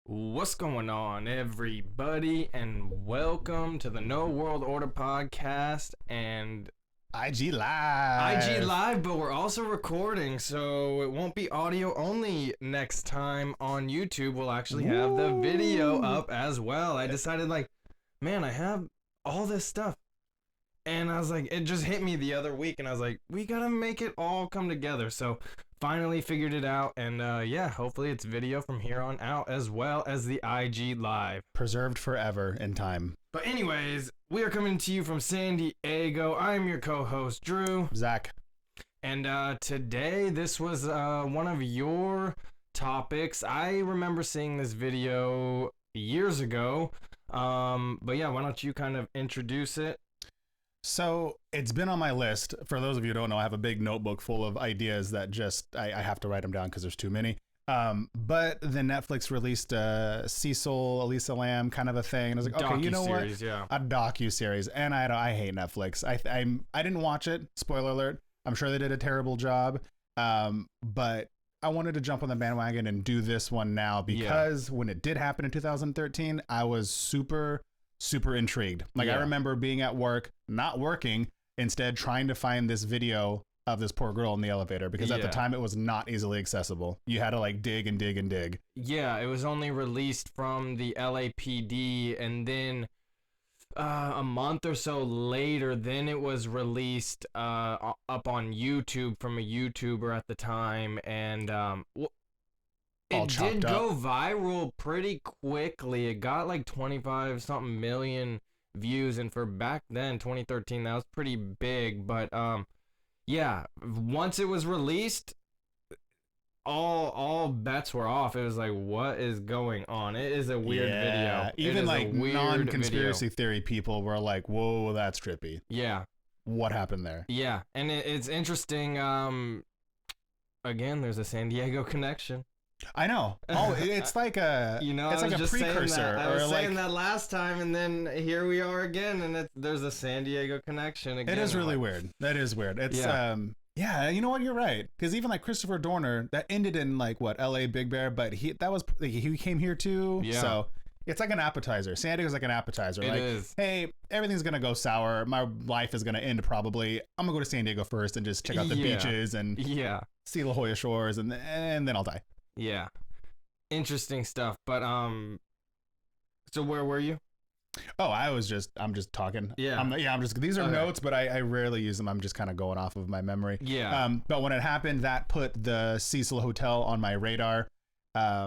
What's going on, everybody, and welcome to the No World Order podcast and IG Live. but we're also recording, so it won't be audio only next time on YouTube. We'll actually have the video up as well. I decided, man, I have all this stuff. And I was like, it just hit me the other week, and I was like, we gotta make it all come together. So finally figured it out, and hopefully it's video from here on out as well as the IG Live. Preserved forever in time. But anyways, we are coming to you from San Diego. I'm your co-host, Drew. Zach. And today, this was one of your topics. I remember seeing this video years ago. But yeah, why don't you kind of introduce it? So it's been on my list. For those of you who don't know, I have a big notebook full of ideas that just I have to write them down because there's too many. But then Netflix released Cecil, Elisa Lamb kind of a thing. And I was like, okay, you know what? Yeah. A docu-series. And I hate Netflix. I didn't watch it. Spoiler alert. I'm sure they did a terrible job. But I wanted to jump on the bandwagon and do this one now because when it did happen in 2013, I was super intrigued. I remember being at work, not working, instead trying to find this video of this poor girl in the elevator because at the time it was not easily accessible. You had to dig and dig and dig. Yeah, it was only released from the LAPD, and then a month or so later, then it was released up on YouTube from a YouTuber at the time, and it did go viral pretty quickly. It got 25 something million views, and for back then, 2013, that was pretty big. But once it was released, all bets were off. It was like, what is going on? It is a weird video. Even non-conspiracy theory people were like, whoa, that's trippy. Yeah. What happened there? Yeah, and it's interesting. Again, there's a San Diego connection. I know. Oh, it's like a it's like a precursor. I was saying that last time, and then here we are again, and there's a San Diego connection again. It is really weird. That is weird. It's you know what? You're right. Because even Christopher Dorner, that ended in LA Big Bear, but he came here too. Yeah. So it's like an appetizer. San Diego's like an appetizer. It is. Hey, everything's gonna go sour. My life is gonna end probably. I'm gonna go to San Diego first and just check out the beaches and see La Jolla Shores, and then I'll die. Yeah. Interesting stuff. But so where were you? Oh, I'm just talking. Yeah. These are notes, but I rarely use them. I'm just kind of going off of my memory. Yeah. But when it happened, that put the Cecil Hotel on my radar.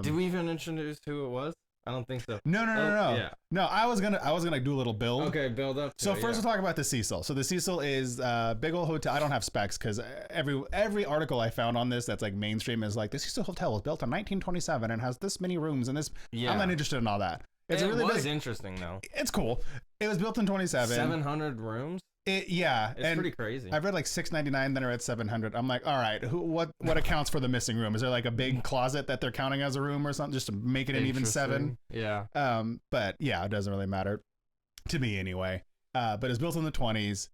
Did we even introduce who it was? I don't think so. No. Yeah. No, I was gonna do a little build. Okay, build up. So first we'll talk about the Cecil. So the Cecil is big old hotel. I don't have specs because every article I found on this that's mainstream is the Cecil Hotel was built in 1927 and has this many rooms and this. Yeah. I'm not interested in all that. It really was interesting though. It's cool. It was built in 27. 700 rooms. It's pretty crazy. I've read $699, then I read 700. I'm like, all right, what accounts for the missing room? Is there a big closet that they're counting as a room or something just to make it an even 7? Yeah. But yeah, it doesn't really matter to me anyway. But it's built in the 20s.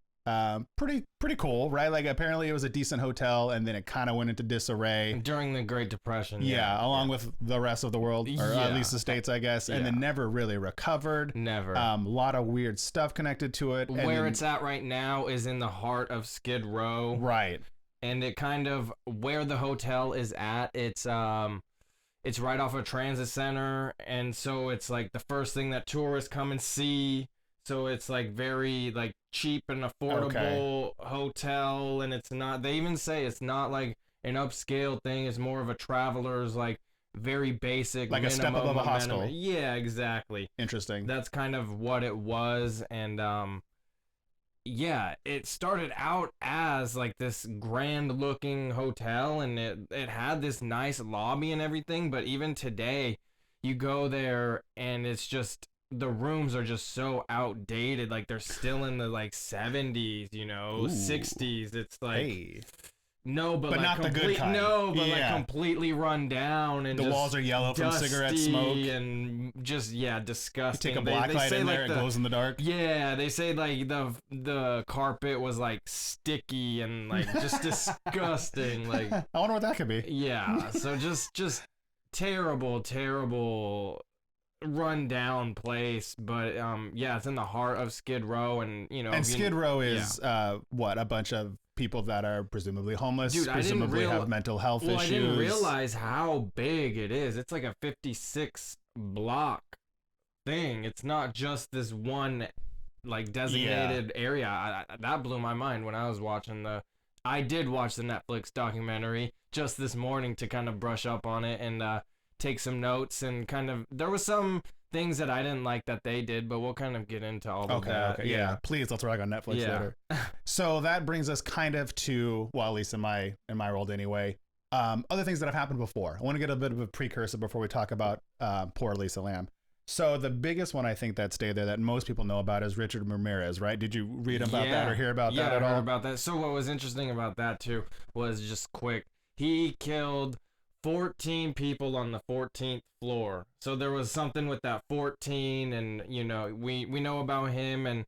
Pretty cool, right? Apparently it was a decent hotel, and then it kind of went into disarray during the Great Depression. Yeah, along with the rest of the world, or at least the States, I guess, and then never really recovered. Never. A lot of weird stuff connected to it. Where it's at right now is in the heart of Skid Row. Right. And it kind of where the hotel is at. It's right off a transit center, and so it's the first thing that tourists come and see. So it's very cheap and affordable hotel, and it's not. They even say it's not an upscale thing. It's more of a traveler's very basic, a step above a hostel. Yeah, exactly. Interesting. That's kind of what it was, and it started out as this grand looking hotel, and it had this nice lobby and everything. But even today, you go there and it's just. The rooms are just so outdated. They're still in the 70s, 60s. It's hey. No, but not the good kind. No, but completely run down, and the walls are yellow from cigarette smoke, and just disgusting. You take a black light in there, it glows in the dark. Yeah, they say the carpet was sticky and just disgusting. I wonder what that could be. Yeah, so just terrible run down place, but yeah, it's in the heart of Skid Row, and and Skid Row is what, a bunch of people that are presumably homeless, dude, presumably have mental health issues. I didn't realize how big it is. It's like a 56 block thing. It's not just this one like designated area. That blew my mind when I was watching I did watch the Netflix documentary just this morning to kind of brush up on it and take some notes, and kind of there was some things that I didn't like that they did, but we'll kind of get into all of that. Okay, yeah. Please, let's rock on Netflix later. So that brings us kind of to, well, at least in my world anyway, other things that have happened before. I want to get a bit of a precursor before we talk about poor Elisa Lam. So the biggest one I think that stayed there that most people know about is Richard Ramirez, right? Did you read about that or hear about that at all? Yeah, I heard about that. So what was interesting about that too was, just quick, he killed 14 people on the 14th floor. So there was something with that 14, and we know about him and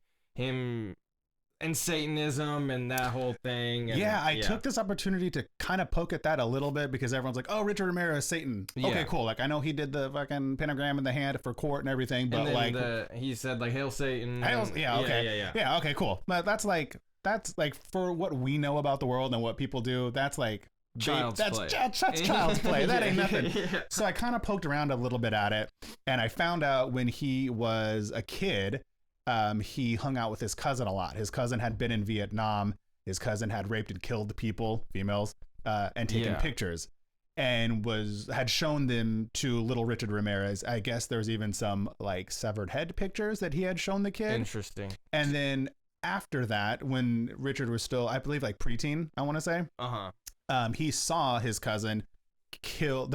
Satanism and that whole thing. And, I took this opportunity to kind of poke at that a little bit, because everyone's like, oh, Richard Ramirez, Satan. Okay, cool. Like, I know he did the fucking pentagram in the hand for court and everything, but and then he said like, Hail Satan. Yeah, okay, cool. But that's like for what we know about the world and what people do, that's like child's play. That's child's play. That ain't nothing. So I kind of poked around a little bit at it, and I found out when he was a kid, he hung out with his cousin a lot. His cousin had been in Vietnam. His cousin had raped and killed people, females, and taken pictures, and had shown them to little Richard Ramirez. I guess there's even some like severed head pictures that he had shown the kid. Interesting. And then after that, when Richard was still, I believe, like preteen, I want to say, he saw his cousin killed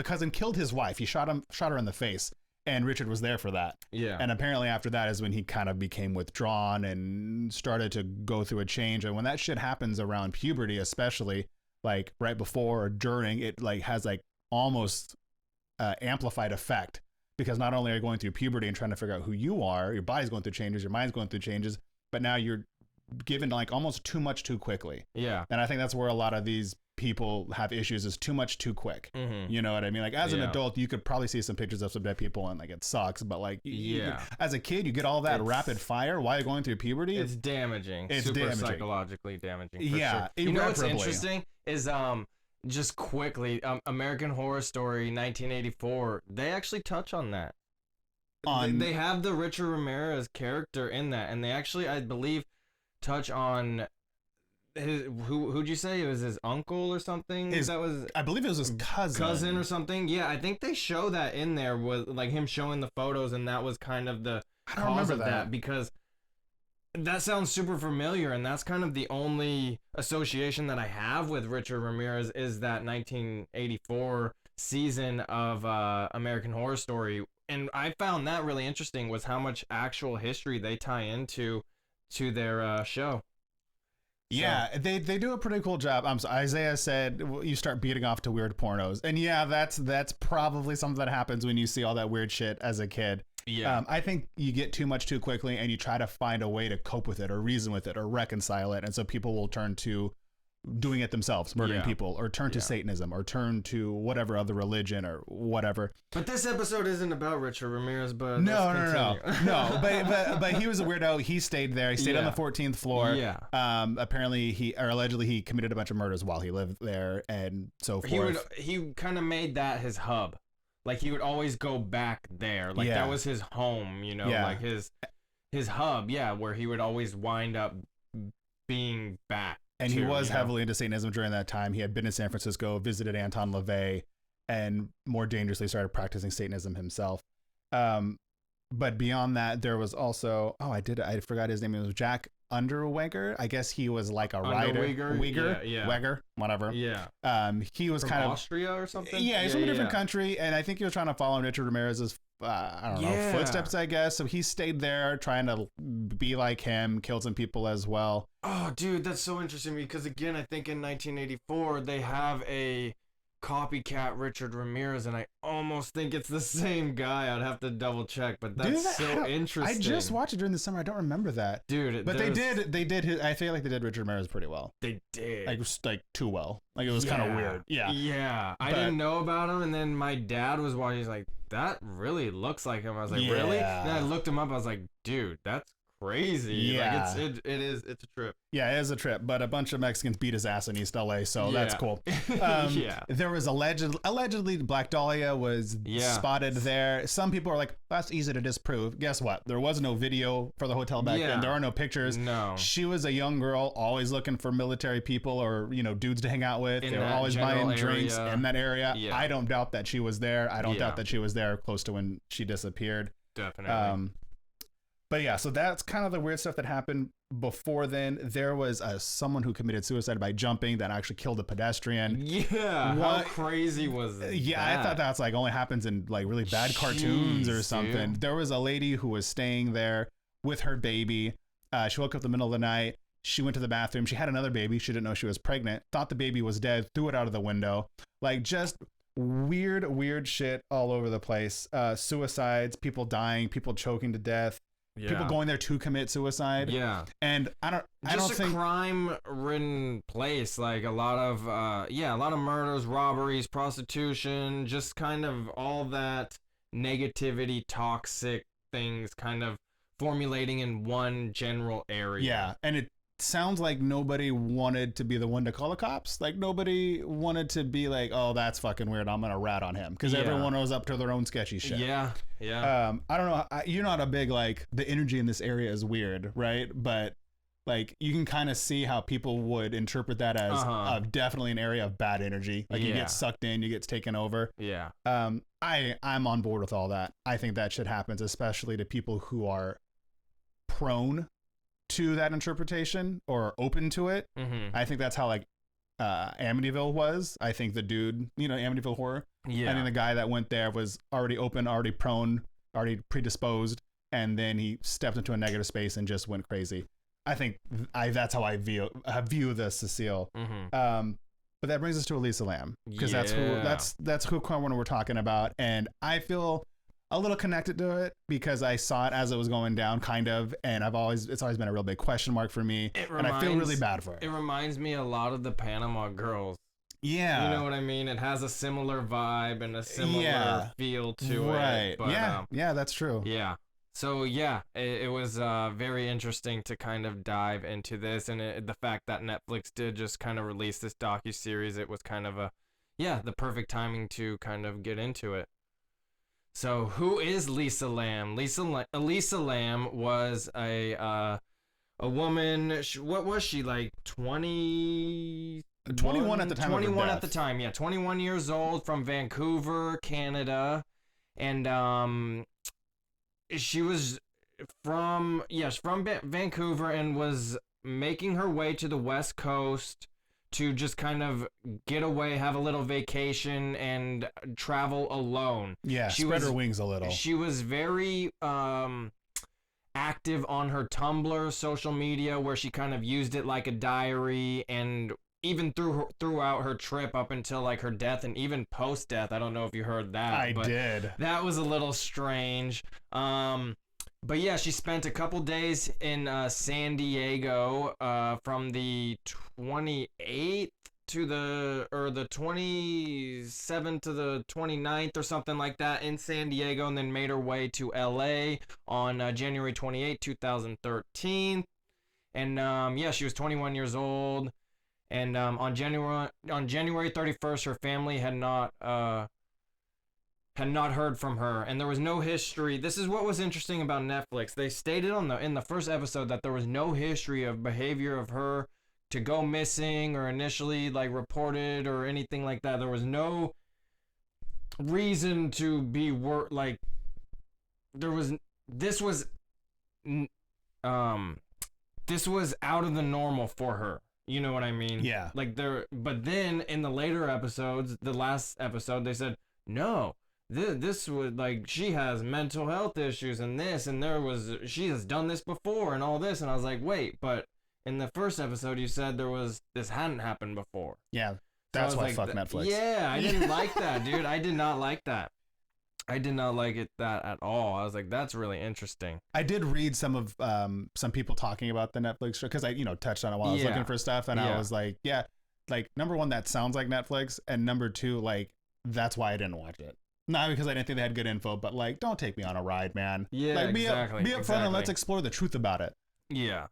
his wife. He shot her in the face. And Richard was there for that. Yeah. And apparently after that is when he kind of became withdrawn and started to go through a change. And when that shit happens around puberty, especially like right before or during, it like has like almost amplified effect, because not only are you going through puberty and trying to figure out who you are, your body's going through changes, your mind's going through changes, but now you're given like almost too much too quickly. Yeah. And I think that's where a lot of these people have issues, is too much too quick. You know what I mean? Like as an adult, you could probably see some pictures of some dead people and like it sucks, but like as a kid, you get all that rapid fire while you're going through puberty. It's damaging. It's super damaging. Psychologically damaging. For sure. You know what's interesting is just quickly, American Horror Story 1984, they actually touch on that. They have the Richard Ramirez character in that, and they actually, I believe, touch on who'd you say it was, his uncle or something? I believe it was his cousin or something. Yeah, I think they show that in there with like him showing the photos, and that was kind of the cause of that, because that sounds super familiar, and that's kind of the only association that I have with Richard Ramirez is that 1984 season of American Horror Story. And I found that really interesting, was how much actual history they tie into their show. Yeah, so they do a pretty cool job. So Isaiah said you start beating off to weird pornos, and yeah, that's probably something that happens when you see all that weird shit as a kid. Yeah, I think you get too much too quickly, and you try to find a way to cope with it, or reason with it, or reconcile it, and so people will turn to doing it themselves, murdering people, or turn to Satanism, or turn to whatever other religion or whatever. But this episode isn't about Richard Ramirez, but no. But he was a weirdo. He stayed there. He stayed on the 14th floor. Yeah. Apparently allegedly he committed a bunch of murders while he lived there, and so forth. He kind of made that his hub. Like he would always go back there. Like that was his home, like his hub. Yeah, where he would always wind up being back. And he was heavily into Satanism during that time. He had been in San Francisco, visited Anton LaVey, and more dangerously started practicing Satanism himself. But beyond that, there was also, I forgot his name. It was Jack Underweger. I guess he was like a writer. Weger, whatever. Yeah. He was from Austria or something? Yeah, he's from a different country. And I think he was trying to follow Richard Ramirez's footsteps, I guess. So he stayed there trying to be like him, killed some people as well. Oh, dude, that's so interesting because, again, I think in 1984, they have a copycat Richard Ramirez, and I almost think it's the same guy. I'd have to double check, but that's so interesting. I just watched it during the summer. I don't remember that, dude. But they did. I feel like they did Richard Ramirez pretty well. They did, like too well. Like it was kind of weird. Yeah. I didn't know about him, and then my dad was watching. He's like, that really looks like him. I was like, really? And then I looked him up. I was like, dude, that's crazy. Yeah. Like it's a trip. Yeah, it is a trip, but a bunch of Mexicans beat his ass in East LA, so that's cool. There was allegedly Black Dahlia was spotted there. Some people are like, that's easy to disprove. Guess what? There was no video for the hotel back then. There are no pictures. No. She was a young girl, always looking for military people or, dudes to hang out with. They were always buying drinks in that area. Yeah. I don't doubt that she was there. I don't doubt that she was there close to when she disappeared. Definitely. But yeah, so that's kind of the weird stuff that happened before then. There was someone who committed suicide by jumping that actually killed a pedestrian. Yeah, how crazy was that? Yeah, I thought that's like only happens in like really bad cartoons or something. Dude. There was a lady who was staying there with her baby. She woke up in the middle of the night. She went to the bathroom. She had another baby. She didn't know she was pregnant. Thought the baby was dead. Threw it out of the window. Like just weird shit all over the place. Suicides, people dying, people choking to death. Yeah. People going there to commit suicide. Yeah. And I don't think a crime-ridden place. Like a lot of murders, robberies, prostitution, just kind of all that negativity, toxic things kind of formulating in one general area. Yeah. And it sounds like nobody wanted to be the one to call the cops. Like nobody wanted to be like, oh, that's fucking weird, I'm gonna rat on him, because everyone was up to their own sketchy shit. Yeah. I don't know, you're not a big like the energy in this area is weird, right? But like you can kind of see how people would interpret that as definitely an area of bad energy. Like you get sucked in, you get taken over. Yeah. I'm on board with all that. I think that shit happens, especially to people who are prone to that interpretation or open to it. Mm-hmm. I think that's how like Amityville was. I think the dude, Amityville Horror. Yeah. I think the guy that went there was already open, already prone, already predisposed, and then he stepped into a negative space and just went crazy. I think that's how I view the Cecil. Mm-hmm. But that brings us to Elisa Lam, because that's who we're talking about, and I feel a little connected to it because I saw it as it was going down, kind of, and it's always been a real big question mark for me, and I feel really bad for it. It reminds me a lot of the Panama Girls. Yeah. You know what I mean? It has a similar vibe and a similar feel to it. Right. But, yeah, that's true. Yeah. So, it was very interesting to kind of dive into this, and the fact that Netflix did just kind of release this docuseries, it was kind of the perfect timing to kind of get into it. So, who is Lisa Lam? Elisa Lam was a woman. What was she, like 20? 21 at the time. 21 at the time. Yeah, 21 years old, from Vancouver, Canada, and she was from Vancouver and was making her way to the West Coast to just kind of get away, have a little vacation, and travel alone. Yeah, spread her wings a little. She was very active on her Tumblr social media, where she kind of used it like a diary, and even throughout her trip up until like her death, and even post-death. I don't know if you heard that. I did. That was a little strange. But yeah, she spent a couple days in San Diego from the 28th to the 27th to the 29th or something like that in San Diego, and then made her way to LA on January 28th, 2013. And she was 21 years old. And on January 31st, her family had not heard from her, and there was no history. This is what was interesting about Netflix. They stated in the first episode that there was no history of behavior of her to go missing or initially like reported or anything like that. There was no reason to be this was out of the normal for her. You know what I mean? Yeah. But then in the later episodes, the last episode, they said, no, this was like, she has mental health issues and this, and she has done this before and all this. And I was like, wait, but in the first episode, you said this hadn't happened before. Yeah. That's why fuck Netflix. Yeah, I didn't like that, dude. I did not like that. I did not like that at all. I was like, that's really interesting. I did read some people talking about the Netflix show because I touched on it while I was looking for stuff, and I was like, yeah, like number one, that sounds like Netflix, and number two, like that's why I didn't watch it. Not because I didn't think they had good info, but like, don't take me on a ride, man. Yeah, like, exactly. Be upfront and let's explore the truth about it. Yeah.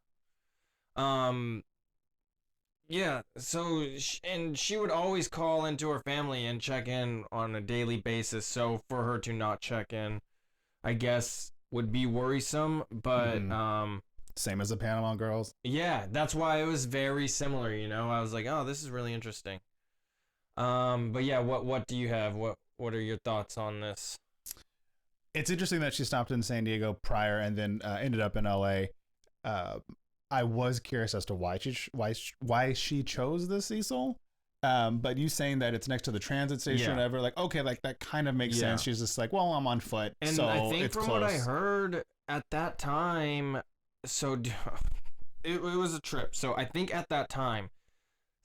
Yeah, so, and she would always call into her family and check in on a daily basis, so for her to not check in, I guess, would be worrisome, but, Same as the Panama Girls. Yeah, that's why it was very similar, I was like, oh, this is really interesting. But yeah, what do you have? What are your thoughts on this? It's interesting that she stopped in San Diego prior and then ended up in LA. I was curious as to why she chose the Cecil. But you saying that it's next to the transit station or whatever, like, okay, like that kind of makes sense. She's just like, well, I'm on foot. And so I think it's from close. what I heard at that time, so it was a trip. So I think at that time,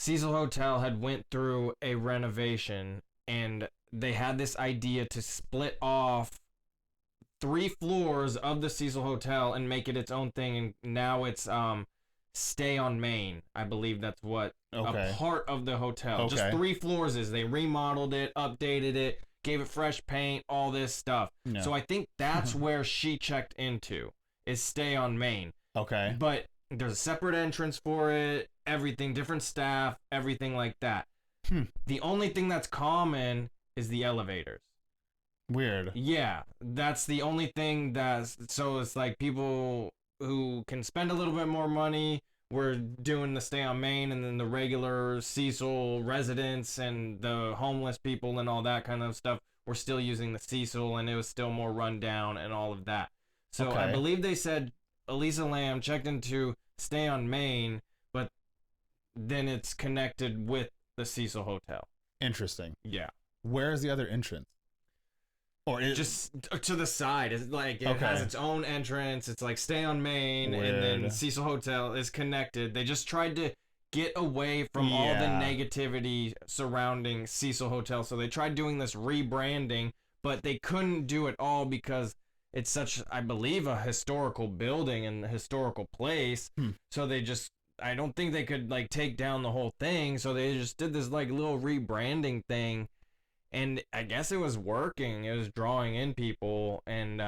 Cecil Hotel had went through a renovation and they had this idea to split off 3 floors of the Cecil Hotel and make it its own thing, and now it's Stay on Main. I believe that's what a part of the hotel. Just 3 floors is. They remodeled it, updated it, gave it fresh paint, all this stuff. No. So I think that's where she checked into, is Stay on Main. Okay. But there's a separate entrance for it, everything, different staff, everything like that. The only thing that's common is the elevators. Weird. Yeah, that's the only thing so it's like people who can spend a little bit more money were doing the Stay on Main, and then the regular Cecil residents and the homeless people and all that kind of stuff were still using the Cecil, and it was still more run down and all of that. So I believe they said Elisa Lam checked into Stay on Main, but then it's connected with the Cecil Hotel. Interesting. Yeah. Where is the other entrance? Or just to the side. It's like it has its own entrance. It's like Stay on Main, and then Cecil Hotel is connected. They just tried to get away from all the negativity surrounding Cecil Hotel. So they tried doing this rebranding, but they couldn't do it all because it's such, I believe, a historical building and a historical place. So they just, I don't think they could like take down the whole thing. So they just did this like little rebranding thing. And I guess it was working. It was drawing in people. And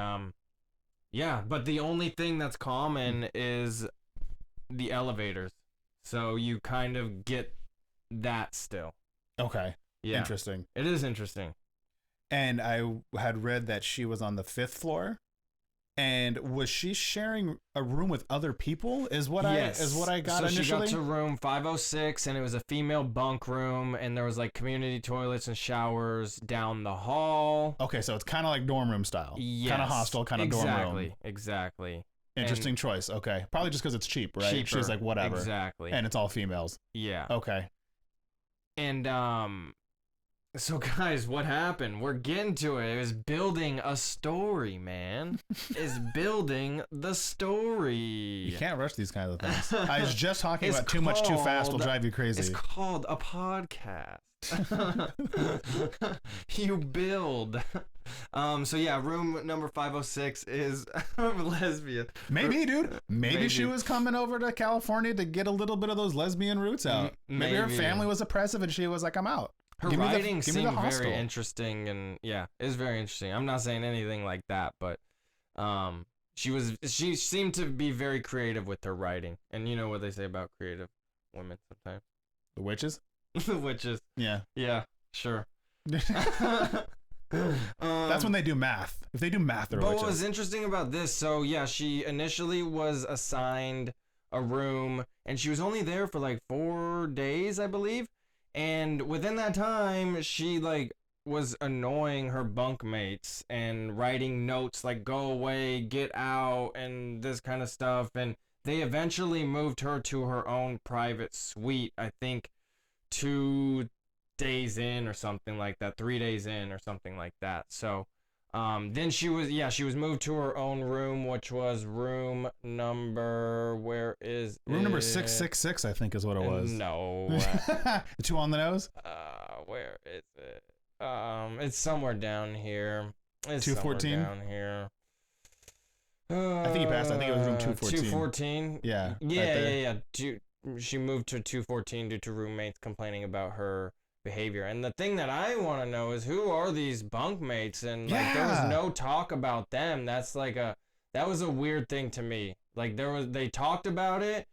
but the only thing that's common is the elevators. So you kind of get that still. Okay. Yeah. Interesting. It is interesting. And I had read that she was on the 5th floor. And was she sharing a room with other people? Is what I got initially. So she got to room 506, and it was a female bunk room, and there was like community toilets and showers down the hall. Okay, so it's kind of like dorm room style. Yes, kind of hostel, kind of dorm room. Exactly. Interesting choice. Okay, probably just because it's cheap, right? Cheaper, she's like whatever. Exactly. And it's all females. Yeah. Okay. And so guys, what happened? We're getting to it. It was building a story, man. It's building the story. You can't rush these kinds of things. I was just talking about too much too fast will drive you crazy. It's called a podcast. You build. So yeah, room number 506 is lesbian. Maybe, dude. Maybe she was coming over to California to get a little bit of those lesbian roots out. Maybe her family was oppressive and she was like, I'm out. Her writing seemed very interesting, and yeah, it was very interesting. I'm not saying anything like that, but she seemed to be very creative with her writing. And you know what they say about creative women sometimes? The witches? The witches. Yeah. Yeah, sure. That's when they do math. If they do math, they're witches. But what was interesting about this, so yeah, she initially was assigned a room, and she was only there for like 4 days, I believe. And within that time, she like was annoying her bunkmates and writing notes like "go away, get out," and this kind of stuff. And they eventually moved her to her own private suite, I think 2 days in or something like that, 3 days in or something like that. So Then she was moved to her own room, which was room number, where is room number 666, I think is what it was. No. 2 on the nose? Where is it? It's somewhere down here. It's 214? down here. I think he passed. I think it was room 214. 214? Yeah. Yeah. She moved to 214 due to roommates complaining about her behavior. And the thing that I want to know is, who are these bunkmates? And like, there was no talk about them. That was a weird thing to me. Like, they talked about it,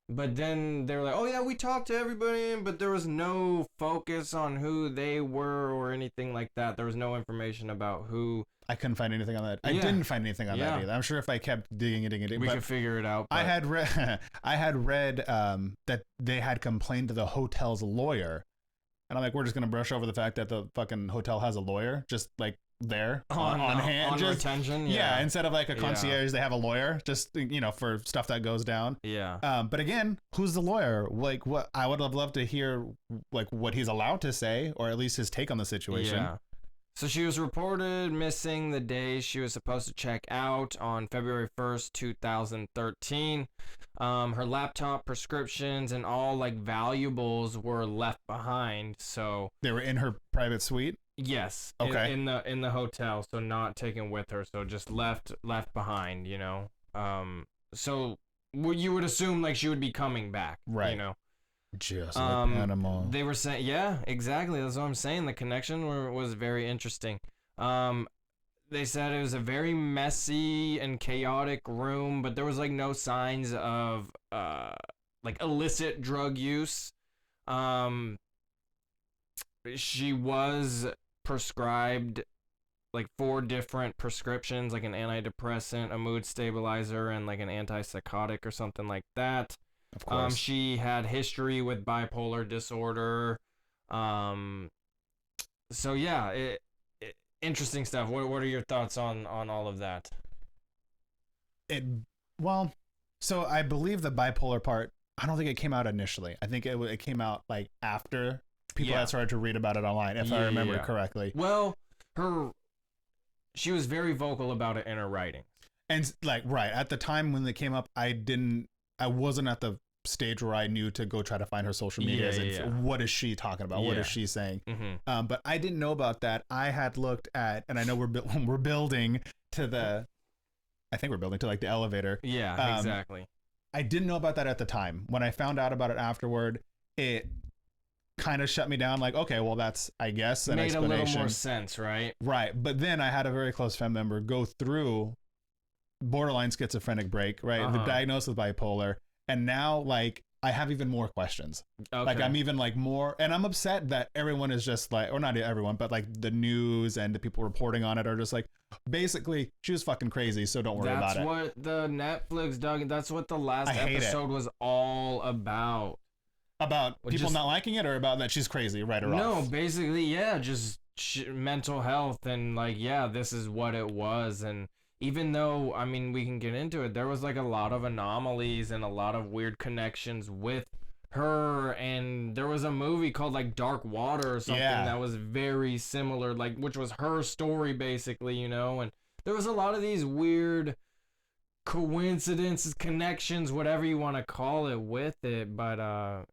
but then they were like, oh yeah, we talked to everybody, but there was no focus on who they were or anything like that. There was no information about who. I couldn't find anything on that. I didn't find anything on that either. I'm sure if I kept digging, we could figure it out. But I had read that they had complained to the hotel's lawyer, and I'm like, we're just gonna brush over the fact that the fucking hotel has a lawyer just like there on hand, on just retention. Yeah, instead of like a concierge, they have a lawyer just for stuff that goes down. Yeah. But again, who's the lawyer? Like, what I would have loved to hear, like what he's allowed to say, or at least his take on the situation. Yeah. So she was reported missing the day she was supposed to check out on February 1st, 2013. Her laptop, prescriptions, and all like valuables were left behind. So they were in her private suite. Yes. Okay. In the hotel, so not taken with her, so just left behind. So you would assume like she would be coming back. Right. Just like Panama. They were saying, yeah, exactly. That's what I'm saying. The connection was very interesting. They said it was a very messy and chaotic room, but there was like no signs of like illicit drug use. She was prescribed like 4 different prescriptions, like an antidepressant, a mood stabilizer, and like an antipsychotic or something like that. Of course. She had history with bipolar disorder. So yeah, interesting stuff. What are your thoughts on all of that? So I believe the bipolar part, I don't think it came out initially. I think it came out like after people had started to read about it online, if I remember correctly. Well, she was very vocal about it in her writing. And like, right, at the time when it came up, I wasn't at the stage where I knew to go try to find her social media. What is she talking about? What is she saying? Mm-hmm. But I didn't know about that. I had looked at, and I know we're building to I think we're building to like the elevator. Yeah, exactly. I didn't know about that at the time. When I found out about it afterward, it kind of shut me down. Like, okay, well, that's, I guess, an explanation. Made a little more sense, right? Right. But then I had a very close family member go through borderline schizophrenic break, right? The diagnosis with bipolar. And now, like, I have even more questions. Okay. Like, I'm even like more, and I'm upset that everyone is just like, or not everyone, but like the news and the people reporting on it are just like, basically, she was fucking crazy, so don't worry about it. That's what the Netflix, Doug, that's what the last episode was all about. About people not liking it, or about that she's crazy, right or wrong? No, basically, yeah, just mental health, and like, yeah, this is what it was. And even though, I mean, we can get into it, there was like a lot of anomalies and a lot of weird connections with her, and there was a movie called like Dark Water or something that was very similar, like, which was her story basically, and there was a lot of these weird coincidences, connections, whatever you want to call it with it. But I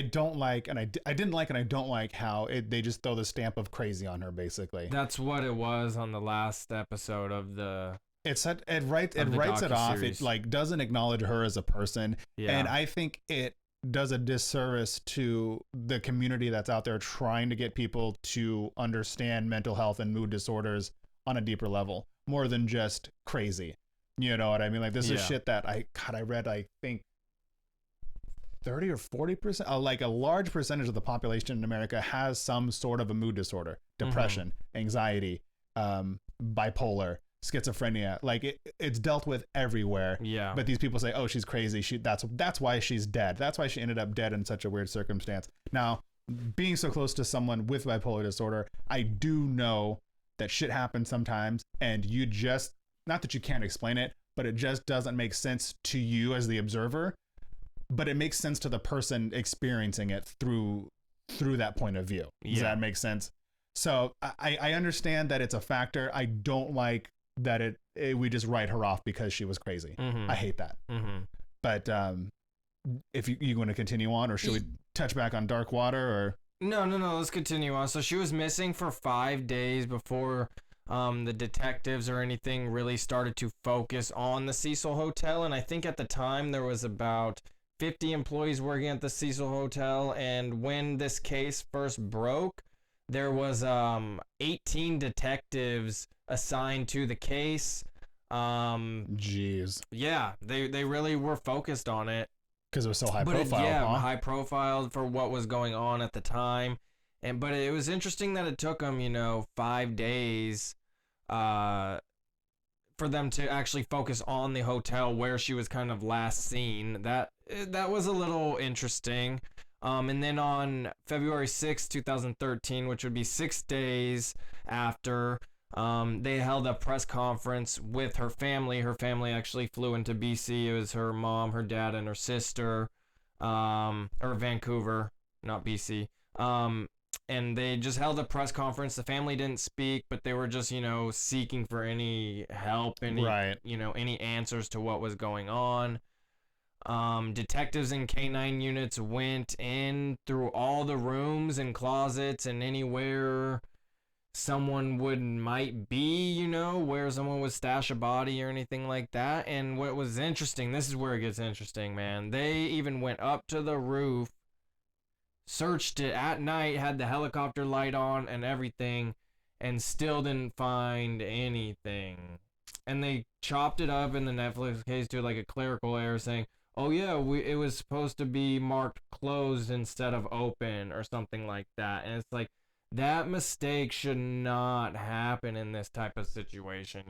don't like, and I didn't like, and I don't like how they just throw the stamp of crazy on her, basically. That's what it was on the last episode of the it writes it off. It like doesn't acknowledge her as a person. And I think it does a disservice to the community that's out there trying to get people to understand mental health and mood disorders on a deeper level, more than just crazy. You know what I mean? Like, this is shit that I read, I think 30 or 40%, like a large percentage of the population in America has some sort of a mood disorder, depression, anxiety, bipolar, schizophrenia. Like it's dealt with everywhere. Yeah. But these people say, oh, she's crazy. That's why she's dead. That's why she ended up dead in such a weird circumstance. Now, being so close to someone with bipolar disorder, I do know that shit happens sometimes, and you just, not that you can't explain it, but it just doesn't make sense to you as the observer, but it makes sense to the person experiencing it through that point of view. Does that make sense? So I understand that it's a factor. I don't like that we just write her off because she was crazy. I hate that. But if you want to continue on, or should we touch back on Dark Water, or? No. Let's continue on. So she was missing for 5 days before the detectives or anything really started to focus on the Cecil Hotel. And I think at the time there was about 50 employees working at the Cecil Hotel. And when this case first broke, there was 18 detectives assigned to the case. Jeez. Yeah, they really were focused on it. Because it was so high profile. High profile for what was going on at the time. But it was interesting that it took them, 5 days for them to actually focus on the hotel where she was kind of last seen. That was a little interesting. And then on February 6, 2013, which would be 6 days after, they held a press conference with her family. Her family actually flew into BC. It was her mom, her dad, and her sister, or Vancouver, not BC. And they just held a press conference. The family didn't speak, but they were just, seeking for any help, any answers to what was going on. Detectives and K9 units went in through all the rooms and closets and anywhere someone might be, where someone would stash a body or anything like that. And what was interesting, this is where it gets interesting, man. They even went up to the roof, searched it at night, had the helicopter light on and everything, and still didn't find anything. And they chopped it up in the Netflix case to like a clerical error, saying, oh yeah, it was supposed to be marked closed instead of open or something like that. And it's like, that mistake should not happen in this type of situation,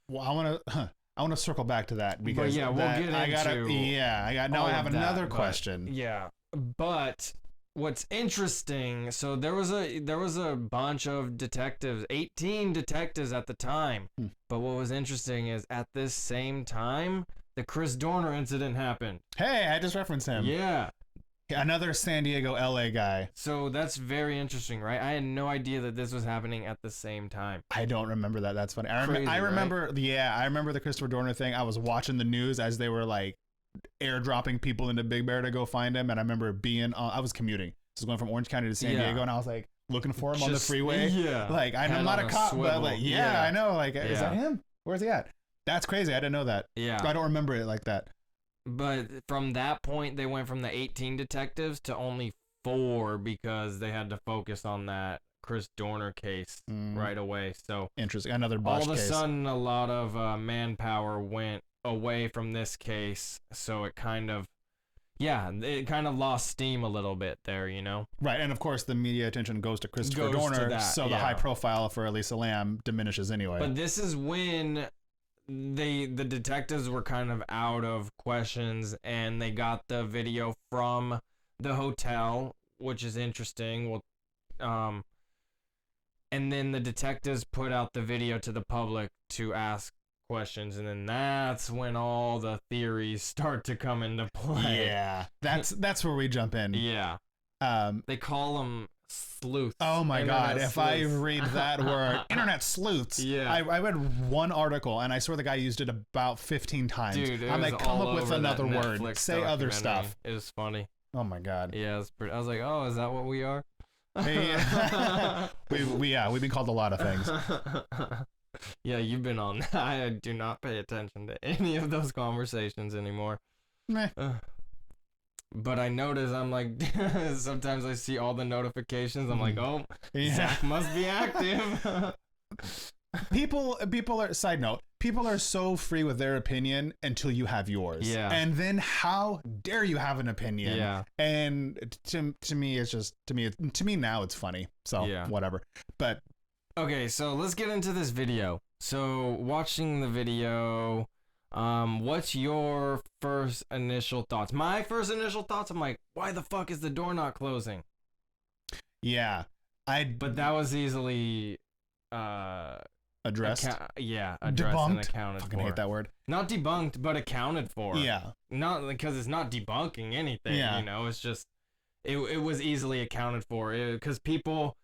Well, I want to circle back to that because we'll get into. I have another question. Yeah, but what's interesting? So there was a bunch of detectives, 18 detectives at the time. But what was interesting is at this same time, the Chris Dorner incident happened. Hey, I just referenced him. Yeah. Another San Diego, LA guy. So that's very interesting, right? I had no idea that this was happening at the same time. I don't remember that. That's funny. I remember the Christopher Dorner thing. I was watching the news as they were like airdropping people into Big Bear to go find him. And I remember I was commuting. I was going from Orange County to San Diego, and I was like looking for him on the freeway. Yeah. Like, I'm not a cop, but like, I know. Like, is that him? Where's he at? That's crazy. I didn't know that. Yeah. I don't remember it like that. But from that point, they went from the 18 detectives to only 4 because they had to focus on that Chris Dorner case right away. So interesting. Another botched all of a case. sudden, a lot of manpower went away from this case. So it kind of lost steam a little bit there, Right. And of course, the media attention goes to Christopher Dorner. The high profile for Elisa Lam diminishes anyway. But this is when the detectives were kind of out of questions, and they got the video from the hotel, which is interesting. And then the detectives put out the video to the public to ask questions, and then that's when all the theories start to come into play. Yeah, that's where we jump in. Yeah. They call them sleuths. Oh my God! If I read that word, internet sleuths. Yeah. I read one article, and I swear the guy used it about 15 times. Dude, I'm like, come up with another word. Netflix Say other stuff. It was funny. Oh my God. Yeah, it's pretty. I was like, oh, is that what we are? We've been called a lot of things. Yeah, you've been on that. I do not pay attention to any of those conversations anymore. Meh. But I notice, I'm like, sometimes I see all the notifications. I'm like, oh, Zach must be active. People are, side note, people are so free with their opinion until you have yours. Yeah. And then how dare you have an opinion? Yeah. And to me, it's just, to me now it's funny. So whatever. But. Okay, so let's get into this video. So watching the video, what's your first initial thoughts? My first initial thoughts, I'm like, why the fuck is the door not closing? Yeah. But that was easily addressed. Addressed debunked. and accounted Fucking for. hate that word. Not debunked, but accounted for. Yeah. Not because it's not debunking anything, it's just it was easily accounted for because people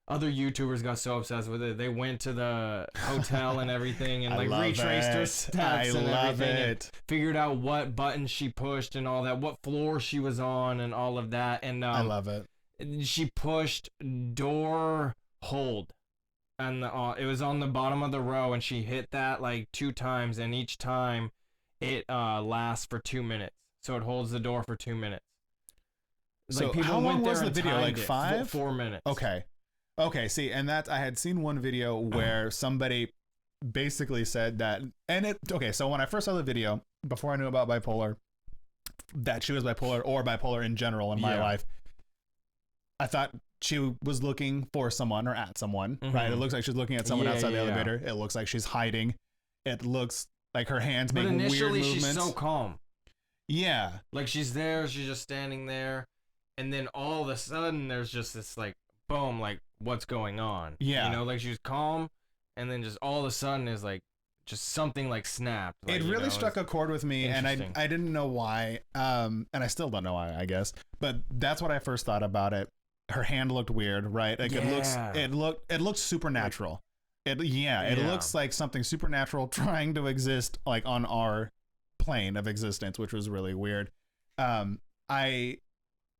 other YouTubers got so obsessed with it. They went to the hotel and everything and I like love retraced her it. steps I and love everything. it. And figured out what button she pushed and all that, what floor she was on and all of that. And I love it. she pushed door hold. And it was on the bottom of the row, and she hit that like 2 times, and each time it lasts for 2 minutes. So it holds the door for 2 minutes. So Like, people how long went there was the and video? Like timed it. 5? 4 minutes. Okay. See, and that I had seen one video where somebody basically said that, and it. Okay, so when I first saw the video, before I knew about bipolar, that she was bipolar or bipolar in general in my life, I thought she was looking for someone or at someone, right? It looks like she's looking at someone outside the elevator. It looks like she's hiding. It looks like her hands make weird movements. But initially, she's so calm. Yeah. Like, she's there, she's just standing there, and then all of a sudden, there's just this, like, boom, like, what's going on? Yeah. You know, like, she was calm, and then just all of a sudden is, like, just something, like, snapped. Like, it really struck a chord with me, and I didn't know why, and I still don't know why, I guess, but that's what I first thought about it. Her hand looked weird, right? Like, it looked supernatural. It looks like something supernatural trying to exist, like, on our plane of existence, which was really weird. I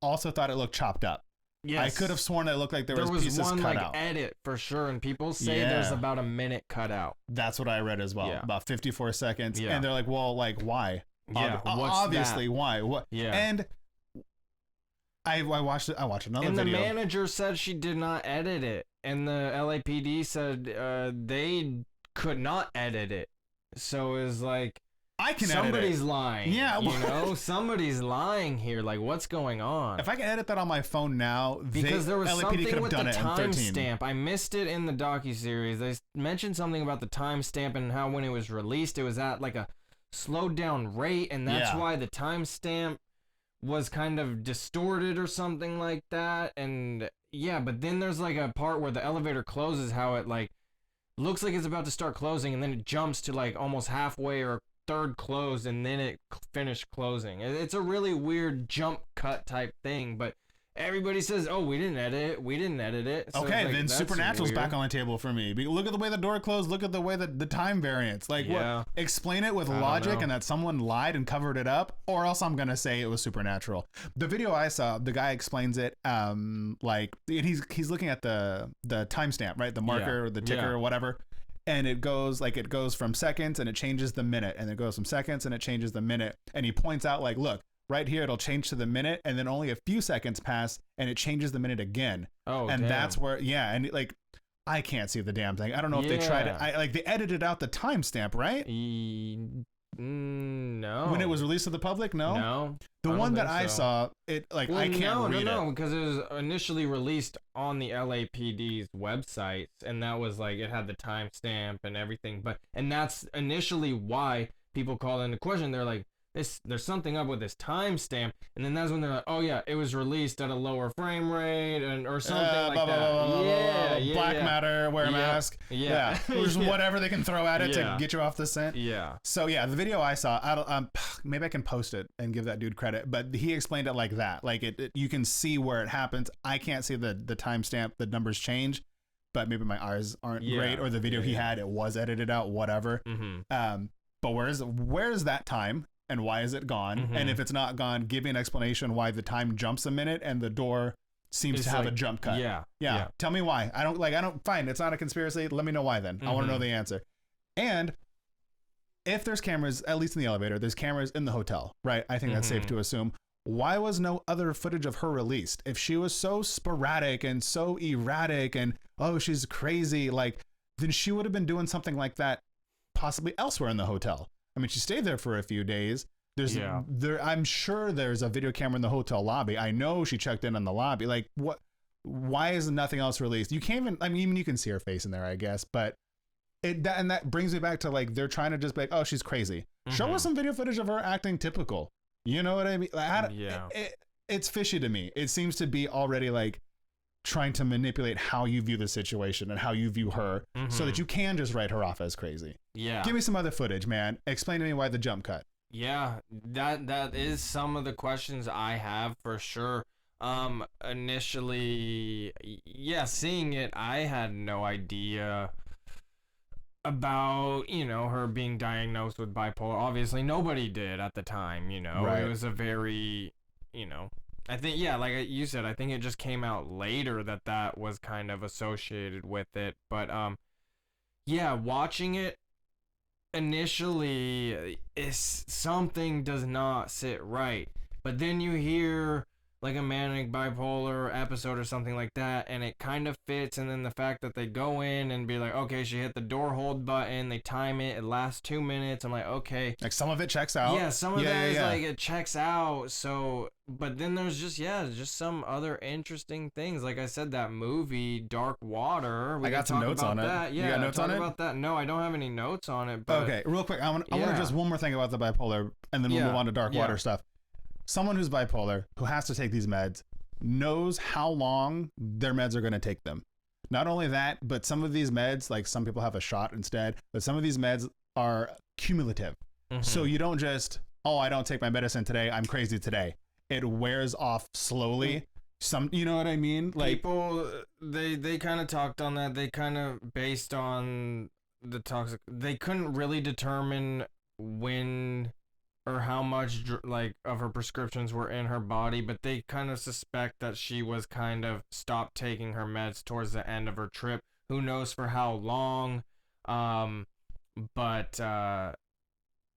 also thought it looked chopped up. Yes. I could have sworn it looked like there was pieces one, cut like, out. Edit for sure, and people say there's about a minute cut out. That's what I read as well. About 54 seconds. Yeah. And they're like, well, like, why? Yeah. Obviously, why? What? Yeah. And I watched it. I watched another video. video. And the manager said she did not edit it, and the LAPD said they could not edit it. So it was like, I can somebody's edit it. lying. Yeah, you know, somebody's lying here. Like, what's going on? If I can edit that on my phone now, because there was LAPD something with the timestamp. timestamp. I missed it in the docuseries. They mentioned something about the timestamp and how when it was released, it was at like a slowed down rate, and that's why the timestamp was kind of distorted or something like that. And yeah, but then there's like a part where the elevator closes, how it like looks like it's about to start closing, and then it jumps to like almost halfway or third close, and then it finished closing. It's a really weird jump cut type thing, but everybody says, oh, we didn't edit it. So okay, like, then Supernatural's back on the table for me. Look at the way the door closed. Look at the way that the time variance. Like, what? Explain it with logic and that someone lied and covered it up, or else I'm gonna say it was supernatural. The video I saw, the guy explains it, like he's looking at the timestamp, right? The marker, the ticker, or whatever. And it goes from seconds and it changes the minute, and it goes from seconds and it changes the minute. And he points out, like, look, right here, it'll change to the minute, and then only a few seconds pass and it changes the minute again. Oh, and that's where, and like, I can't see the damn thing. I don't know if they tried it. They edited out the timestamp, right? No. When it was released to the public, no. The one that I saw, it like I can't read it. No, because it was initially released on the LAPD's website, and that was like it had the timestamp and everything. And that's initially why people called into question. They're like, there's something up with this timestamp, and then that's when they're like, oh yeah, it was released at a lower frame rate or something like that. Black matter, wear a mask. Yeah. Just whatever they can throw at it to get you off the scent. Yeah. So yeah, the video I saw, maybe I can post it and give that dude credit, but he explained it like that. Like you can see where it happens. I can't see the timestamp, the numbers change, but maybe my eyes aren't great, or the video he had, it was edited out, whatever. Mm-hmm. But where's that time? And why is it gone? Mm-hmm. And if it's not gone, give me an explanation why the time jumps a minute and the door seems to have a jump cut. Yeah. Tell me why. I don't fine. It's not a conspiracy. Let me know why then. Mm-hmm. I want to know the answer. And if there's cameras, at least in the elevator, there's cameras in the hotel, right? I think that's safe to assume. Why was no other footage of her released? If she was so sporadic and so erratic and, oh, she's crazy, like, then she would have been doing something like that possibly elsewhere in the hotel. I mean, she stayed there for a few days. I'm sure there's a video camera in the hotel lobby. I know she checked in on the lobby. Like, what? Why is nothing else released? You can't even. I mean, even you can see her face in there, I guess. But that brings me back to, like, they're trying to just be like, oh, she's crazy. Mm-hmm. Show us some video footage of her acting typical. You know what I mean? Like, it's fishy to me. It seems to be already like trying to manipulate how you view the situation and how you view her, so that you can just write her off as crazy. Yeah. Give me some other footage, man. Explain to me why the jump cut. Yeah, that is some of the questions I have for sure. Initially, yeah, seeing it, I had no idea about, her being diagnosed with bipolar. Obviously, nobody did at the time, Right. It was a very, I think, yeah, like you said, I think it just came out later that was kind of associated with it. But, yeah, watching it initially, something does not sit right. But then you hear like a manic bipolar episode or something like that, and it kind of fits. And then the fact that they go in and be like, okay, she hit the door hold button, they time it, it lasts 2 minutes. I'm like, okay, Like some of it checks out. yeah, some of that is like it checks out. So, but then there's just some other interesting things. Like I said, that movie Dark Water. I got some notes on it. That. Yeah, you got notes on it about that. No, I don't have any notes on it. But okay, real quick, I want to just one more thing about the bipolar, and then we'll move on to Dark Water stuff. Someone who's bipolar, who has to take these meds, knows how long their meds are going to take them. Not only that, but some of these meds, like some people have a shot instead, but some of these meds are cumulative. Mm-hmm. So you don't just, I don't take my medicine today, I'm crazy today. It wears off slowly. You know what I mean? Like people, they kind of talked on that. They kind of based on the toxic. They couldn't really determine when or how much like of her prescriptions were in her body, but they kind of suspect that she was kind of stopped taking her meds towards the end of her trip. Who knows for how long? But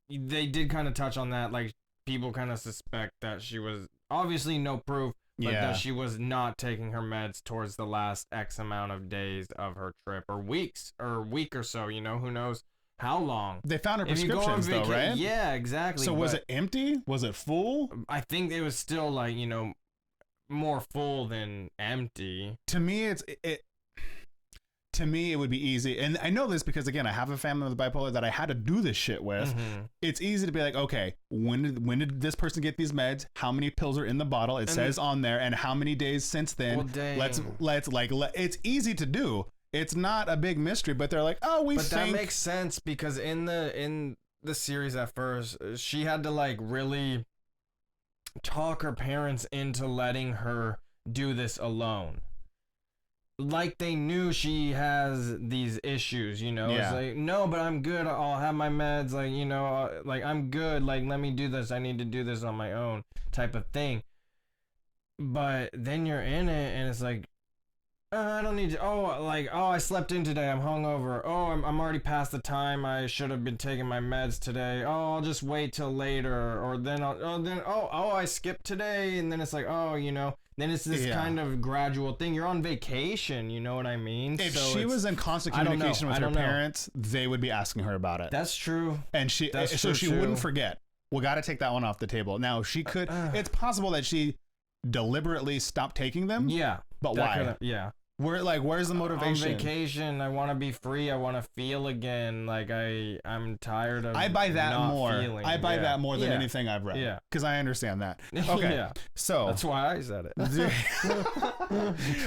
they did kind of touch on that. Like people kind of suspect that she was obviously no proof, but that she was not taking her meds towards the last X amount of days of her trip, or weeks, or week or so. Who knows how long. They found her prescriptions though, right? Yeah, exactly. So was it empty? Was it full? I think it was still like, more full than empty. To me, to me, it would be easy. And I know this because, again, I have a family with bipolar that I had to do this shit with. Mm-hmm. It's easy to be like, okay, when did this person get these meds? How many pills are in the bottle? It says on there. And how many days since then? Well, dang. It's easy to do. It's not a big mystery, but they're like, but that makes sense because in the series at first, she had to like really talk her parents into letting her do this alone. Like they knew she has these issues, It's like, no, but I'm good. I'll have my meds. Like, like I'm good. Like, let me do this. I need to do this on my own type of thing. But then you're in it and it's like, I don't need to. I slept in today. I'm hungover. I'm already past the time. I should have been taking my meds today. I'll just wait till later. Or then I skipped today. And then it's like, then it's this kind of gradual thing. You're on vacation. You know what I mean? If she was in constant communication with her parents, they would be asking her about it. That's true. And she wouldn't forget. We got to take that one off the table. Now she could. It's possible that she deliberately stopped taking them. Yeah. But why? Where's the motivation? On vacation, I want to be free. I want to feel again. Like I'm tired of. I buy that not more. Feeling. I buy that more than anything I've read. Yeah, because I understand that. Okay, so that's why I said it.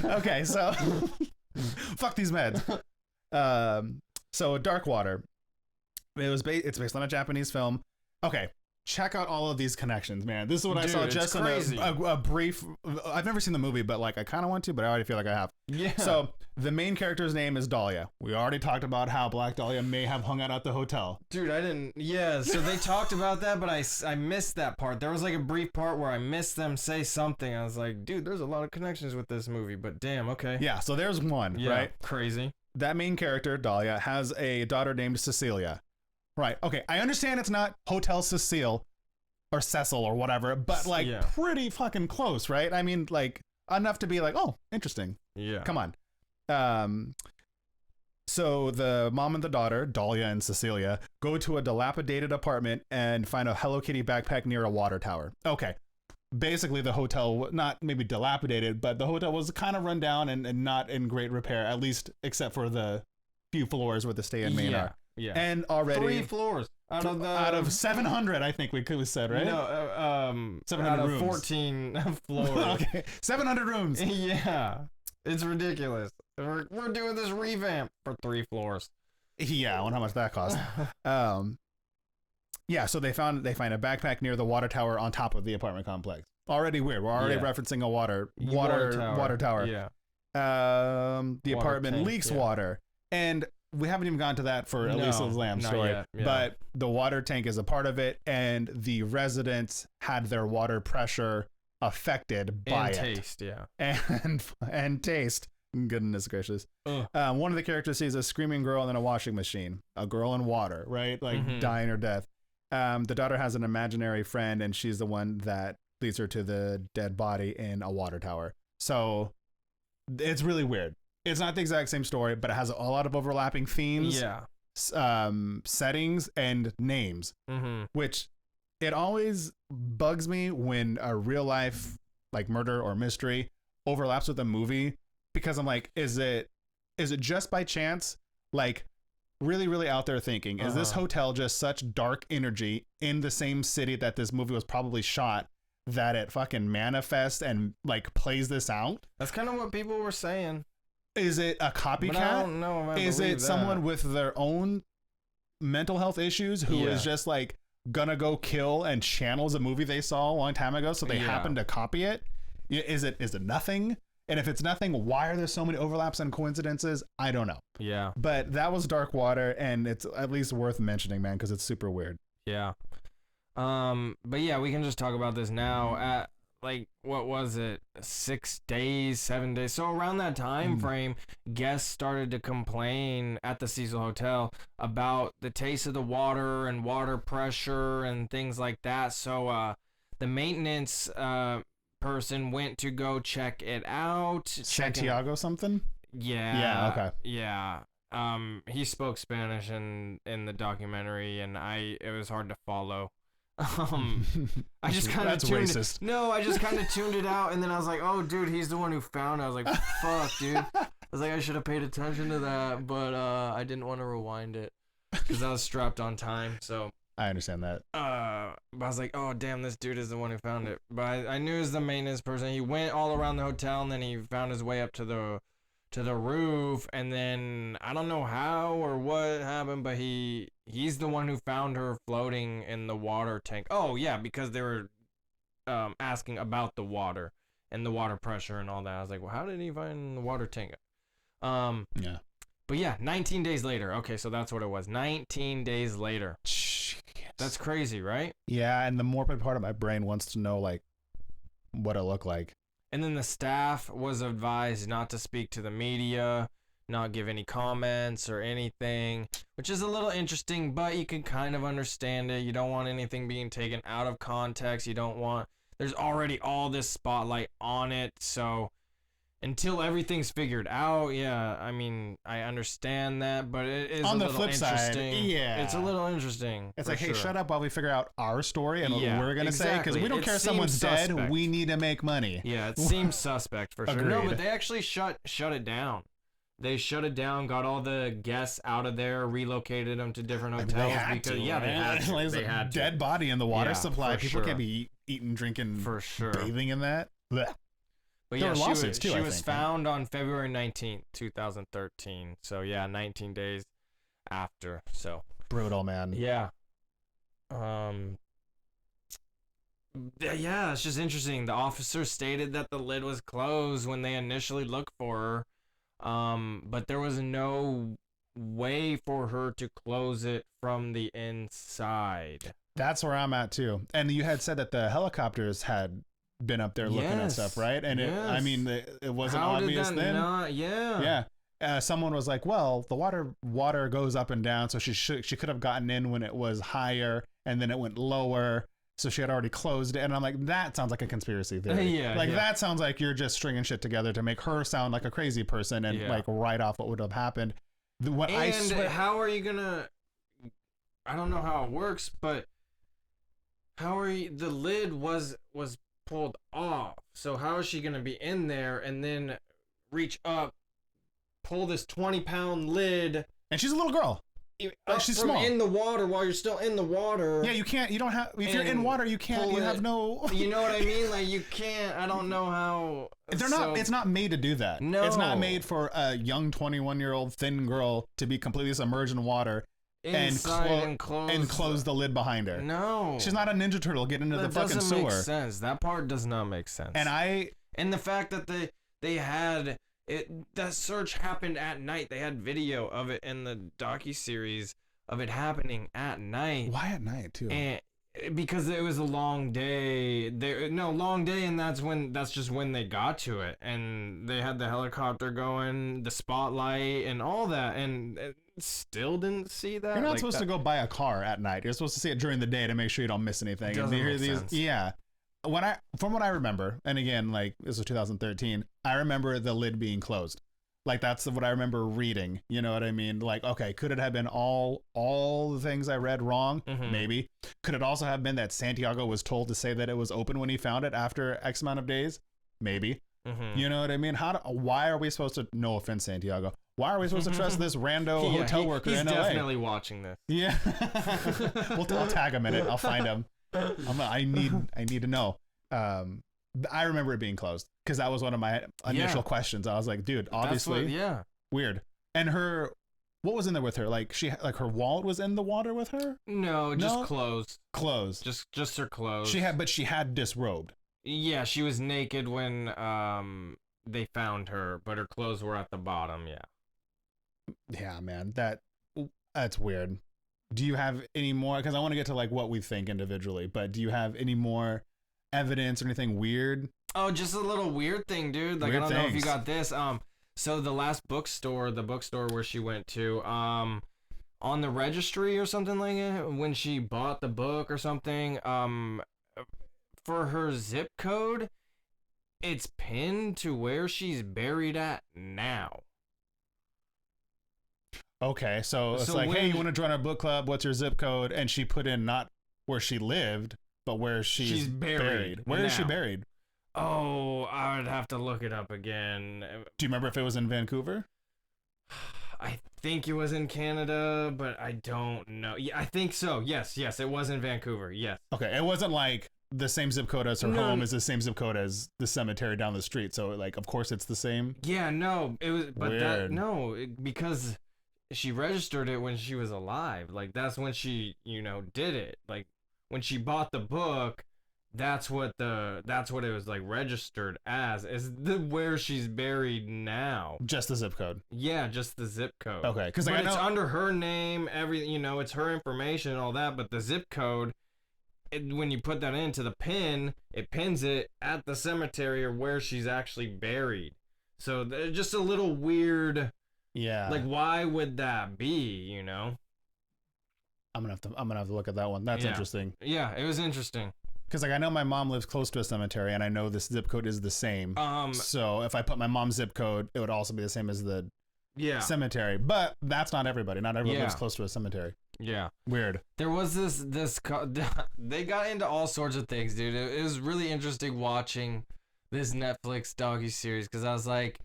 Okay, so fuck these meds. So Dark Water. It's based on a Japanese film. Okay. Check out all of these connections, man. This is what I saw just in a brief. I've never seen the movie, but like I kind of want to, but I already feel like I have. Yeah. So the main character's name is Dahlia. We already talked about how Black Dahlia may have hung out at the hotel. Dude, I didn't. Yeah. So they talked about that, but I missed that part. There was like a brief part where I missed them say something. I was like, dude, there's a lot of connections with this movie, but damn, okay. Yeah. So there's one, right? Crazy. That main character, Dahlia, has a daughter named Cecilia. Right. Okay. I understand it's not Hotel Cecil or Cecil or whatever, but like pretty fucking close, right? I mean, like enough to be like, oh, interesting. Yeah. Come on. So the mom and the daughter, Dahlia and Cecilia, go to a dilapidated apartment and find a Hello Kitty backpack near a water tower. Okay. Basically, the hotel, not maybe dilapidated, but the hotel was kind of run down and not in great repair, at least except for the few floors where the stay-in-main are. Yeah. And already 3 floors out of 700, I think we could have said, right? No, 700 out of rooms. 14 floors. Okay, 700 rooms. Yeah, it's ridiculous. We're doing this revamp for 3 floors. Yeah, I wonder how much that cost. Yeah, so they find a backpack near the water tower on top of the apartment complex. Already weird. We're already referencing a water tower. Yeah. The Water apartment tank, leaks yeah. water, and we haven't even gone to that for Elisa's lamb not story. yet, yeah. But the water tank is a part of it, and the residents had their water pressure affected by and it. taste, yeah. And taste. Goodness gracious. One of the characters sees a screaming girl in a washing machine, a girl in water, right? Like dying or death. The daughter has an imaginary friend, and she's the one that leads her to the dead body in a water tower. So it's really weird. It's not the exact same story, but it has a lot of overlapping themes, settings, and names, which it always bugs me when a real life like murder or mystery overlaps with a movie, because I'm like, is it just by chance? Like, really, really out there thinking, is this hotel just such dark energy in the same city that this movie was probably shot that it fucking manifests and like plays this out? That's kind of what people were saying. Is it a copycat? But I don't know. Is it someone with their own mental health issues who is just like gonna go kill and channels a movie they saw a long time ago, so they happen to copy it? Is it nothing? And if it's nothing, why are there so many overlaps and coincidences? I don't know. Yeah. But that was Dark Water, and it's at least worth mentioning, man, because it's super weird. Yeah. But yeah, we can just talk about this now. At like, what was it? 6 days, 7 days. So around that time frame, guests started to complain at the Cecil Hotel about the taste of the water and water pressure and things like that. So the maintenance person went to go check it out. Santiago something? Yeah. Yeah, okay. Yeah. He spoke Spanish in the documentary, and it was hard to follow. I just kind of tuned racist. I just kind of tuned it out, and then I was like, oh dude, he's the one who found it. I was like, fuck, dude. I was like, I should have paid attention to that, but I didn't want to rewind it because I was strapped on time. So I understand that. But I was like, oh damn, this dude is the one who found it. But I knew he was the maintenance person. He went all around the hotel, and then he found his way up to the roof, and then I don't know how or what happened, but he's the one who found her floating in the water tank. Oh yeah, because they were asking about the water and the water pressure and all that. I was like, well, how did he find the water tank? Yeah. But yeah, 19 days later. Okay, so that's what it was. 19 days later. That's crazy, right? Yeah, and the morbid part of my brain wants to know like what it looked like. And then the staff was advised not to speak to the media, not give any comments or anything, which is a little interesting, but you can kind of understand it. You don't want anything being taken out of context. There's already all this spotlight on it, so until everything's figured out, I mean, I understand that, but it is on a the little flip interesting. side, It's a little interesting. It's like, hey, shut up while we figure out our story and what we're going to say, because we don't care if someone's dead, we need to make money. Yeah, it seems suspect for sure. Agreed. No, but they actually shut it down. They shut it down, got all the guests out of there, relocated them to different hotels. They had because to, they had to. Dead body in the water supply. People sure. can't be eating, drinking, for sure, bathing in that. Blech. But there yeah, were lawsuits too, she was found on February 19th, 2013. So yeah, 19 days after. So brutal, man. Yeah. Yeah, it's just interesting. The officer stated that the lid was closed when they initially looked for her. But there was no way for her to close it from the inside. That's where I'm at too. And you had said that the helicopters had been up there looking at stuff, right? And it wasn't obvious then. Yeah. Someone was like, well, the water goes up and down, so she could have gotten in when it was higher, and then it went lower, so she had already closed it. And I'm like, that sounds like a conspiracy theory. That sounds like you're just stringing shit together to make her sound like a crazy person and like write off what would have happened. How are you gonna? I don't know how it works, but how are you? The lid was pulled off, so how is she gonna be in there and then reach up, pull this 20-pound lid, and she's a little girl, she's small, in the water while you're still in the water? Yeah, you don't have, if you're in water, you can't, you have no, you know what I mean? Like, you can't. I don't know how. It's not made to do that. No, it's not made for a young 21-year-old thin girl to be completely submerged in water inside and close the lid behind her. No, she's not a Ninja Turtle. Get into the fucking sewer. That doesn't make sense. That part does not make sense. And the fact that they had it, that search happened at night. They had video of it in the docuseries of it happening at night. Why at night too? And because it was a long day. Long day, and that's just when they got to it, and they had the helicopter going, the spotlight, and all that, and still didn't see that. You're not supposed to go buy a car at night. You're supposed to see it during the day to make sure you don't miss anything. Doesn't make sense. Yeah. From what I remember, and again, like this was 2013, I remember the lid being closed. Like that's what I remember reading. You know what I mean? Like, okay, could it have been all the things I read wrong? Mm-hmm. Maybe. Could it also have been that Santiago was told to say that it was open when he found it after X amount of days? Maybe. Mm-hmm. You know what I mean? Why are we supposed to? No offense, Santiago. Why are we supposed to trust this rando hotel worker in LA? He's definitely watching this. Yeah. I'll tag him in it. I'll find him. I need to know. I remember it being closed because that was one of my initial questions. I was like, dude, obviously, weird. And what was in there with her? Like her wallet was in the water with her? No, just clothes. Clothes. Just her clothes. She had disrobed. Yeah, she was naked when they found her, but her clothes were at the bottom. Yeah. Yeah, man, that's weird. Do you have any more? Because I want to get to like what we think individually, but do you have any more evidence or anything weird? Oh, just a little weird thing, dude. Like, I don't know if you got this. So the last bookstore where she went to, on the registry or something like it, when she bought the book or something, for her zip code, it's pinned to where she's buried at now. Okay, so it's like, hey, you want to join our book club? What's your zip code? And she put in not where she lived, but where she's buried. Where is she buried? Oh, I would have to look it up again. Do you remember if it was in Vancouver? I think it was in Canada, but I don't know. Yeah, I think so. Yes, it was in Vancouver. Yes. Okay, it wasn't like the same zip code as her home is the same zip code as the cemetery down the street. So like, of course, it's the same. Yeah, no, it was, but weird. Because she registered it when she was alive. Like that's when she, did it. Like when she bought the book, that's what it was like registered as, is where she's buried now. Just the zip code. Yeah, just the zip code. Okay, because like, it's under her name, everything, it's her information and all that, but the zip code, when you put that into the pin, it pins it at the cemetery or where she's actually buried. So just a little weird. Yeah. Like, why would that be, I'm gonna have to look at that one. That's interesting. Yeah, it was interesting. Because like I know my mom lives close to a cemetery, and I know this zip code is the same. So if I put my mom's zip code, it would also be the same as the cemetery. But that's not everybody. Not everyone lives close to a cemetery. Yeah. Weird. There was they got into all sorts of things, dude. It was really interesting watching this Netflix docuseries because I was like,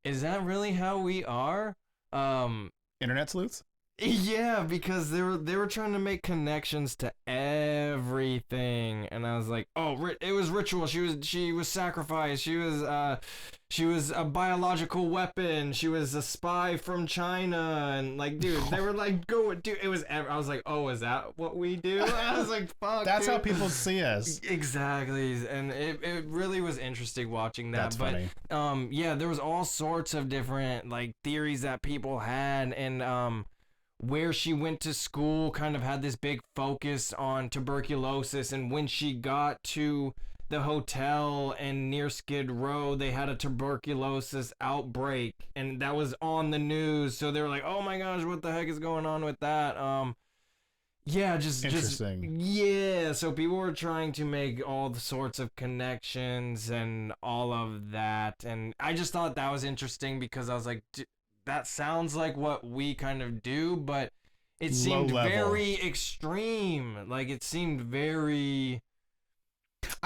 is that really how we are? Internet sleuths? Yeah, because they were trying to make connections to everything, and I was like, oh, it was ritual. She was sacrificed. She was a biological weapon. She was a spy from China, and like, dude, they were like, dude, it was. I was like, oh, is that what we do? I was like, fuck. That's dude. how people see us. Exactly, and it really was interesting watching that. That's funny. Yeah, there was all sorts of different like theories that people had, and where she went to school kind of had this big focus on tuberculosis, and when she got to the hotel and near Skid Row, they had a tuberculosis outbreak, and that was on the news, so they were like, oh my gosh, what the heck is going on with that? Yeah, just interesting. Yeah, so people were trying to make all the sorts of connections and all of that, and I just thought that was interesting because I was like, that sounds like what we kind of do, but it seemed very extreme. Like it seemed very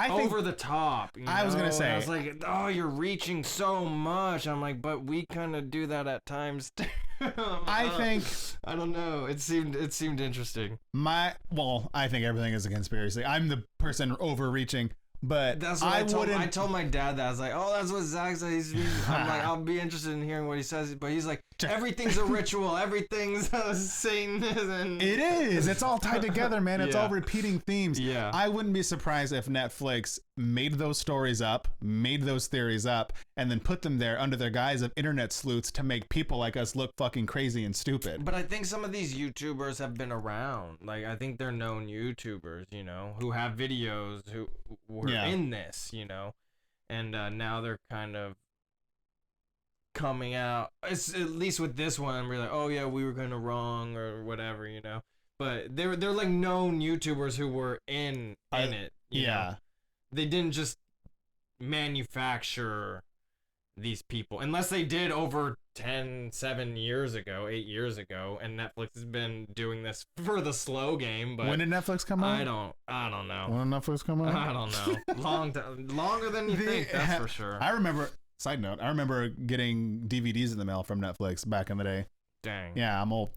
over the top. I was gonna say, I was like, oh, you're reaching so much. I'm like, but we kind of do that at times too. I don't know. It seemed interesting. I think everything is a conspiracy. I'm the person overreaching. But that's what I told my dad that. I was like, oh, that's what Zach says. I'm like, I'll be interested in hearing what he says. But he's like, everything's a ritual. Everything's Satanism. It is. It's all tied together, man. It's all repeating themes. Yeah. I wouldn't be surprised if Netflix made those stories up, made those theories up, and then put them there under their guise of internet sleuths to make people like us look fucking crazy and stupid. But I think some of these YouTubers have been around. Like, I think they're known YouTubers, you know, who have videos who were in this, you know, and now they're kind of coming out. It's, at least with this one, we're like, oh yeah, we were kind of wrong or whatever, you know. But they're like known YouTubers who were in it. You know? They didn't just manufacture these people, unless they did over 7 years ago, 8 years ago, and Netflix has been doing this for the slow game. But when did Netflix come out? I don't know. When did Netflix come out? I don't know. Longer than you think, that's for sure. I remember. Side note: I remember getting DVDs in the mail from Netflix back in the day. Dang. Yeah, I'm old.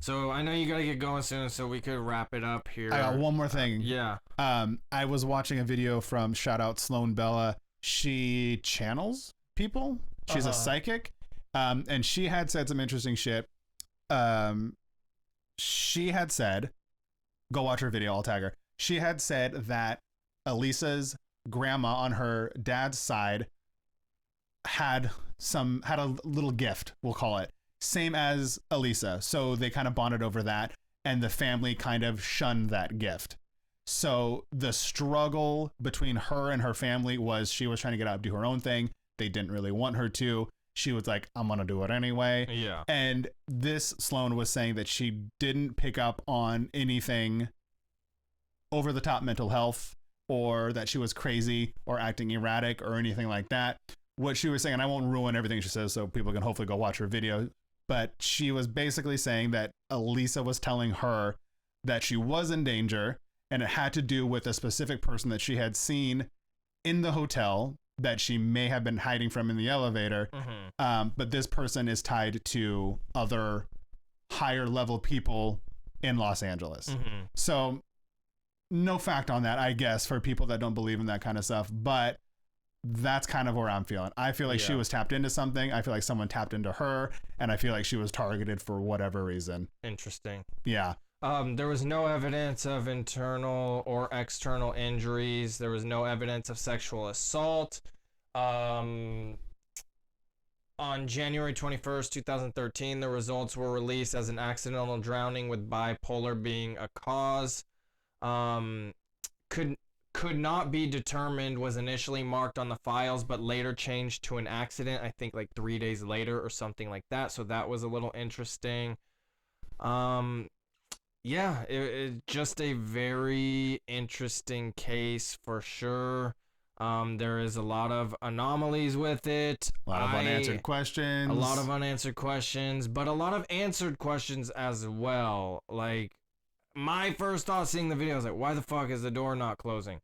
So I know you gotta get going soon, so we could wrap it up here. I got one more thing. Yeah. I was watching a video from shout out Sloan Bella. She channels people. She's a psychic. And she had said some interesting shit. She had said, go watch her video, I'll tag her. She had said that Elisa's grandma on her dad's side had a little gift, we'll call it, same as Elisa. So they kind of bonded over that, and the family kind of shunned that gift. So the struggle between her and her family was she was trying to get out, do her own thing. They didn't really want her to. She was like, I'm going to do it anyway. Yeah. And this Sloan was saying that she didn't pick up on anything over the top mental health, or that she was crazy or acting erratic or anything like that. What she was saying, and I won't ruin everything she says so people can hopefully go watch her video, but she was basically saying that Elisa was telling her that she was in danger, and it had to do with a specific person that she had seen in the hotel that she may have been hiding from in the elevator. Mm-hmm. But this person is tied to other higher level people in Los Angeles. Mm-hmm. So no fact on that, I guess, for people that don't believe in that kind of stuff. But that's kind of where I'm feeling. I feel like she was tapped into something. I feel like someone tapped into her, and I feel like she was targeted for whatever reason. Interesting. Yeah. There was no evidence of internal or external injuries. There was no evidence of sexual assault. On January 21st, 2013, the results were released as an accidental drowning with bipolar being a cause. Could not be determined, was initially marked on the files, but later changed to an accident, I think like 3 days later or something like that. So that was a little interesting. Yeah, it just a very interesting case for sure. There is a lot of anomalies with it. A lot of unanswered questions. A lot of unanswered questions, but a lot of answered questions as well. Like, my first thought seeing the video was like, why the fuck is the door not closing?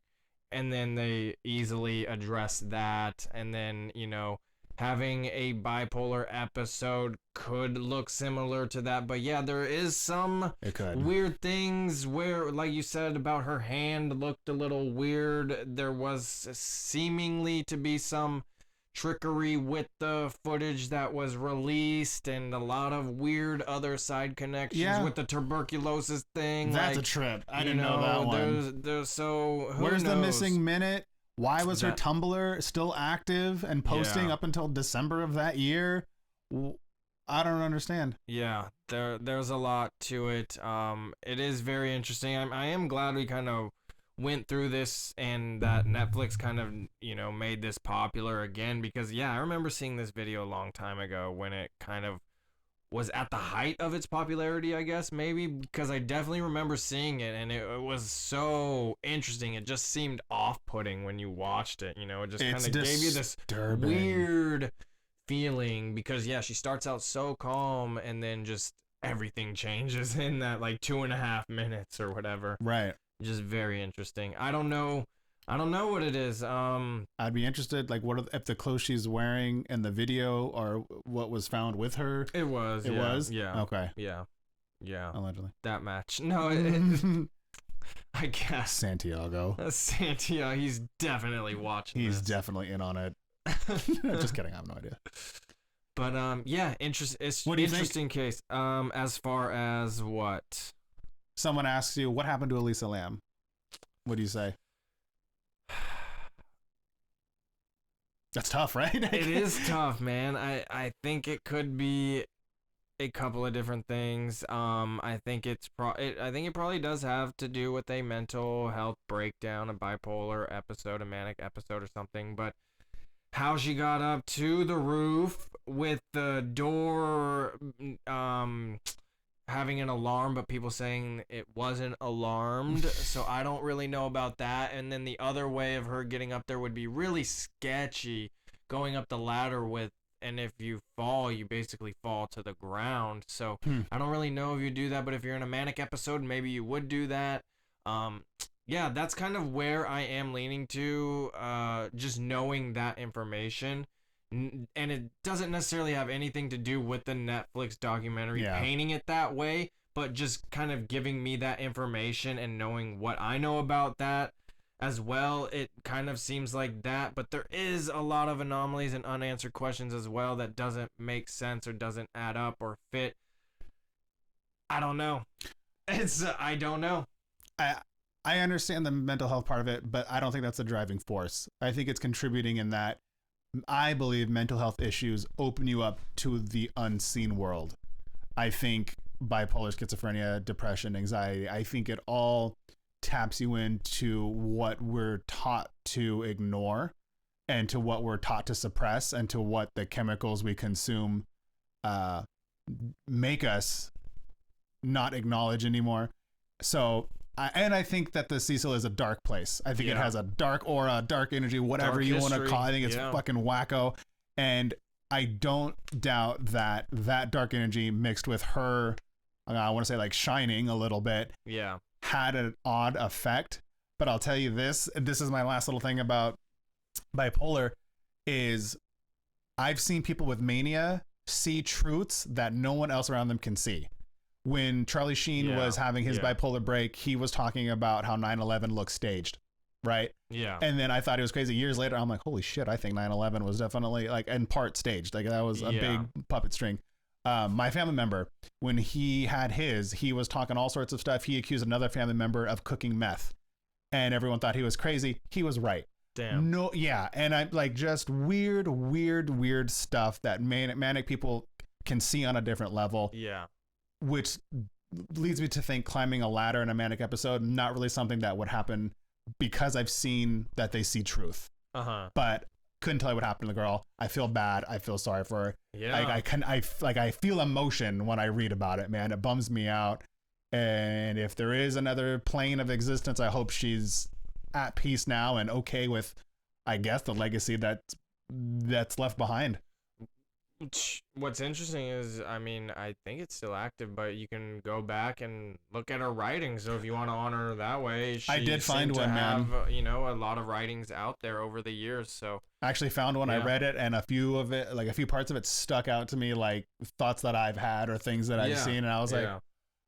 And then they easily address that. And then, you know, having a bipolar episode could look similar to that. But yeah, there is some weird things where, like you said about her hand looked a little weird. There was seemingly to be some trickery with the footage that was released, and a lot of weird other side connections with the tuberculosis thing. That's a trip. I didn't know that one. There's so who Where's knows? the missing minute? Why was her Tumblr still active and posting up until December of that year? I don't understand. Yeah, there's a lot to it. It is very interesting. I am glad we kind of went through this and that Netflix kind of, you know, made this popular again, because I remember seeing this video a long time ago when it kind of was at the height of its popularity, I guess, maybe, because I definitely remember seeing it, and it was so interesting. It just seemed off-putting when you watched it, you know. It just kind of gave you this weird feeling, because she starts out so calm, and then just everything changes in that like 2.5 minutes or whatever. Right. Just very interesting. I don't know what it is. I'd be interested, like, what if the clothes she's wearing in the video are what was found with her? It was. It was? Yeah. Okay. Yeah. Allegedly. That match. No. I guess. Santiago. Santiago, he's definitely watching He's this. definitely in on it. Just kidding, I have no idea. But yeah, it's What do you interesting case. As far as what? Someone asks you, what happened to Elisa Lam? What do you say? That's tough, right? It is tough, man. I think it could be a couple of different things. I think I think it probably does have to do with a mental health breakdown, a bipolar episode, a manic episode or something, but how she got up to the roof with the door having an alarm, but people saying it wasn't alarmed. So I don't really know about that. And then the other way of her getting up there would be really sketchy, going up the ladder with, and if you fall, you basically fall to the ground. So I don't really know if you do that, but if you're in a manic episode, maybe you would do that. Yeah, that's kind of where I am leaning to, just knowing that information. And it doesn't necessarily have anything to do with the Netflix documentary painting it that way, but just kind of giving me that information and knowing what I know about that as well. It kind of seems like that, but there is a lot of anomalies and unanswered questions as well that doesn't make sense or doesn't add up or fit. I don't know. I don't know. I understand the mental health part of it, but I don't think that's the driving force. I think it's contributing in that I believe mental health issues open you up to the unseen world. I think bipolar, schizophrenia, depression, anxiety, I think it all taps you into what we're taught to ignore and to what we're taught to suppress and to what the chemicals we consume make us not acknowledge anymore. So I think that the Cecil is a dark place. I think it has a dark aura, dark energy, whatever you want to call it. I think it's fucking wacko. And I don't doubt that that dark energy mixed with her, I want to say like shining a little bit, had an odd effect. But I'll tell you this is my last little thing about bipolar, is I've seen people with mania see truths that no one else around them can see. When Charlie Sheen was having his bipolar break, he was talking about how 9/11 looks staged, right? Yeah. And then I thought it was crazy. Years later, I'm like, holy shit, I think 9/11 was definitely like in part staged. Like that was a big puppet string. My family member, when he had he was talking all sorts of stuff. He accused another family member of cooking meth, and everyone thought he was crazy. He was right. Damn. No, yeah. And I like just weird stuff that manic people can see on a different level. Yeah. Which leads me to think climbing a ladder in a manic episode, not really something that would happen, because I've seen that they see truth. But couldn't tell you what happened to the girl. I feel bad. I feel sorry for her. Yeah. I feel emotion when I read about it, man. It bums me out. And if there is another plane of existence, I hope she's at peace now and okay with, I guess, the legacy that's left behind. What's interesting is, I mean, I think it's still active, but you can go back and look at her writings. So if you want to honor her that way, I did find one, man. A lot of writings out there over the years. So I actually found one. I read it, and a few parts of it stuck out to me, like thoughts that I've had or things that I've seen, and I was like,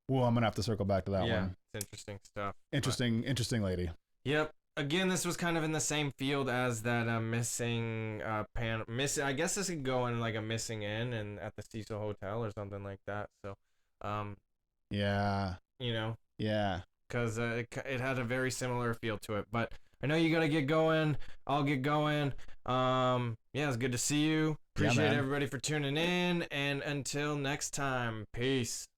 "Whoa, I'm gonna have to circle back to that one." Yeah, it's interesting stuff. Interesting lady. Yep. Again, this was kind of in the same field as that missing I guess this could go in like a missing in and at the Cecil Hotel or something like that. So, yeah, yeah, because it had a very similar feel to it. But I know you gotta get going. I'll get going. It's good to see you. Appreciate everybody for tuning in, and until next time, peace.